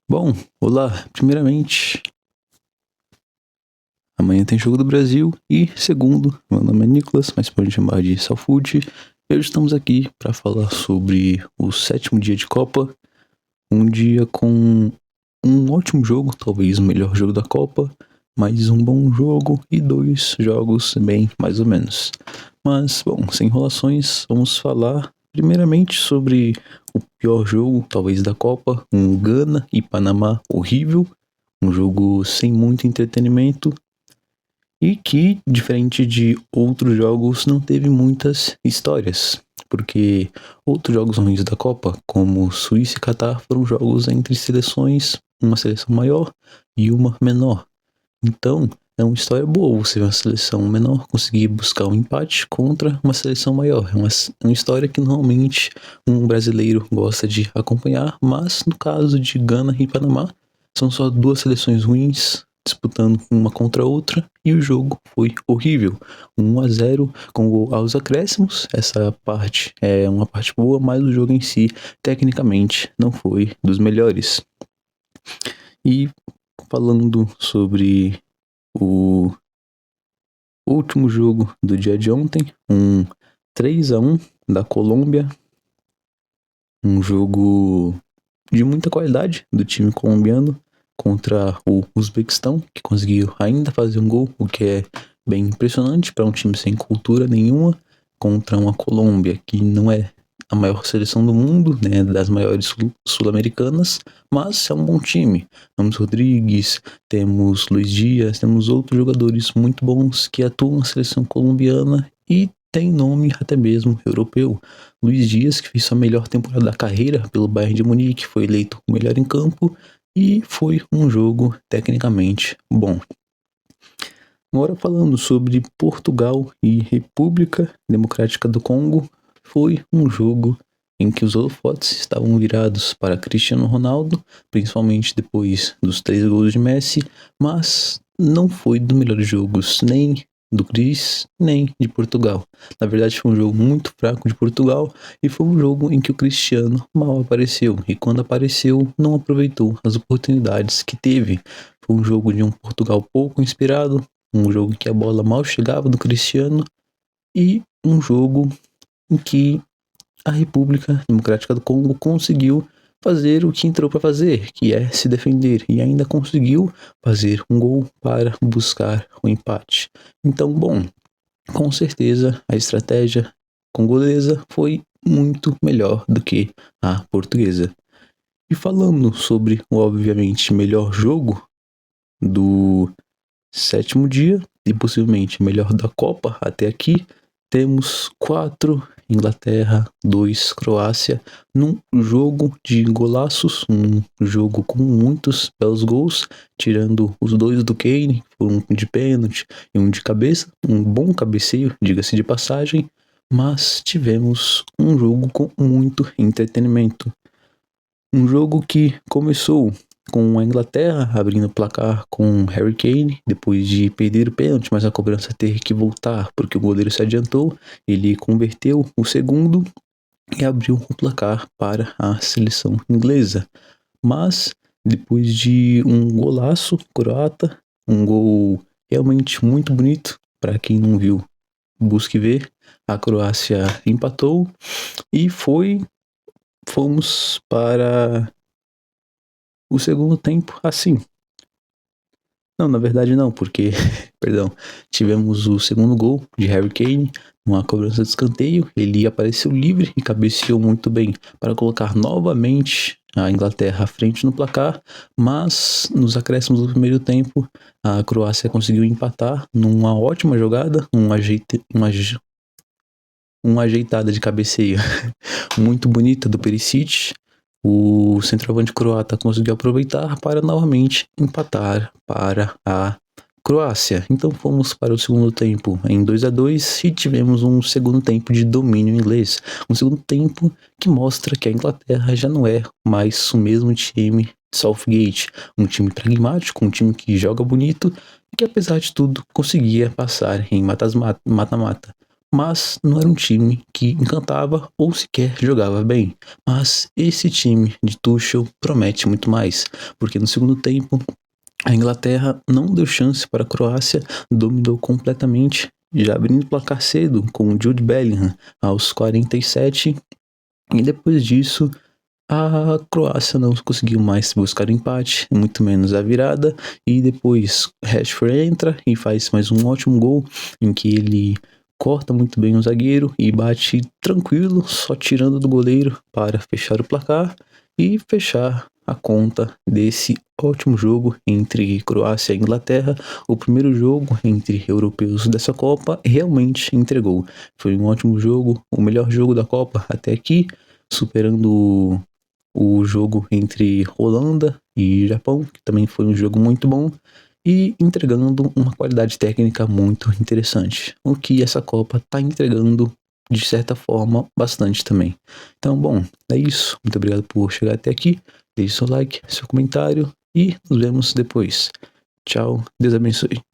Bom, olá. Primeiramente, amanhã tem Jogo do Brasil e segundo, meu nome é Nicolas, mas pode chamar de Salfood. E hoje estamos aqui para falar sobre o sétimo dia de Copa, um dia com um ótimo jogo, talvez o melhor jogo da Copa, mais um bom jogo e dois jogos bem mais ou menos. Mas, bom, sem enrolações, vamos falar primeiramente sobre o pior jogo, talvez da Copa, um Gana e Panamá horrível, um jogo sem muito entretenimento e que, diferente de outros jogos, não teve muitas histórias. Porque outros jogos ruins da Copa, como Suíça e Catar, foram jogos entre seleções, uma seleção maior e uma menor. Então, é uma história boa você ver uma seleção menor conseguir buscar um empate contra uma seleção maior. É uma história que normalmente um brasileiro gosta de acompanhar, mas no caso de Gana e Panamá, são só duas seleções ruins disputando uma contra a outra e o jogo foi horrível. 1-0 com gol aos acréscimos. Essa parte é uma parte boa, mas o jogo em si, tecnicamente, não foi dos melhores. E falando sobre o último jogo do dia de ontem, um 3-1 da Colômbia, um jogo de muita qualidade do time colombiano contra o Uzbequistão, que conseguiu ainda fazer um gol, o que é bem impressionante para um time sem cultura nenhuma, contra uma Colômbia que não é a maior seleção do mundo, né, das maiores sul-americanas, mas é um bom time. Ramos Rodrigues, temos Luiz Dias, temos outros jogadores muito bons que atuam na seleção colombiana e tem nome até mesmo europeu. Luiz Dias, que fez sua melhor temporada da carreira pelo Bayern de Munique, foi eleito o melhor em campo e foi um jogo tecnicamente bom. Agora falando sobre Portugal e República Democrática do Congo, foi um jogo em que os holofotes estavam virados para Cristiano Ronaldo, principalmente depois dos 3 gols de Messi, mas não foi dos melhores jogos nem do Cris, nem de Portugal. Na verdade foi um jogo muito fraco de Portugal e foi um jogo em que o Cristiano mal apareceu e quando apareceu não aproveitou as oportunidades que teve. Foi um jogo de um Portugal pouco inspirado, um jogo em que a bola mal chegava do Cristiano e um jogo em que a República Democrática do Congo conseguiu fazer o que entrou para fazer, que é se defender, e ainda conseguiu fazer um gol para buscar o empate. Então, bom, com certeza a estratégia congolesa foi muito melhor do que a portuguesa. E falando sobre o obviamente melhor jogo do sétimo dia e possivelmente melhor da Copa até aqui, temos 4 Inglaterra, 2 Croácia, num jogo de golaços, um jogo com muitos belos gols, tirando os 2 do Kane, um de pênalti e um de cabeça, um bom cabeceio, diga-se de passagem, mas tivemos um jogo com muito entretenimento. Um jogo que começou com a Inglaterra abrindo o placar com Harry Kane, depois de perder o pênalti, mas a cobrança ter que voltar porque o goleiro se adiantou, ele converteu o segundo e abriu o placar para a seleção inglesa. Mas depois de um golaço croata, um gol realmente muito bonito, para quem não viu, busque ver, a Croácia empatou e fomos para o segundo tempo assim. Não, na verdade não, porque, perdão, tivemos o segundo gol de Harry Kane, uma cobrança de escanteio, ele apareceu livre e cabeceou muito bem para colocar novamente a Inglaterra à frente no placar, mas nos acréscimos do primeiro tempo, a Croácia conseguiu empatar numa ótima jogada, uma ajeitada de cabeceio muito bonita do Perisic. O centroavante croata conseguiu aproveitar para novamente empatar para a Croácia. Então fomos para o segundo tempo em 2-2 e tivemos um segundo tempo de domínio inglês. Um segundo tempo que mostra que a Inglaterra já não é mais o mesmo time de Southgate. Um time pragmático, um time que joga bonito e que apesar de tudo conseguia passar em mata-mata. mas não era um time que encantava ou sequer jogava bem. Mas esse time de Tuchel promete muito mais, porque no segundo tempo a Inglaterra não deu chance para a Croácia, dominou completamente, já abrindo o placar cedo com o Jude Bellingham aos 47, e depois disso a Croácia não conseguiu mais buscar o empate, muito menos a virada, e depois Rashford entra e faz mais um ótimo gol, em que ele corta muito bem o zagueiro e bate tranquilo, só tirando do goleiro para fechar o placar e fechar a conta desse ótimo jogo entre Croácia e Inglaterra. O primeiro jogo entre europeus dessa Copa realmente entregou. Foi um ótimo jogo, o melhor jogo da Copa até aqui, superando o jogo entre Holanda e Japão, que também foi um jogo muito bom, e entregando uma qualidade técnica muito interessante, o que essa Copa está entregando de certa forma bastante também. Então, bom, é isso. Muito obrigado por chegar até aqui. Deixe seu like, seu comentário e nos vemos depois. Tchau, Deus abençoe.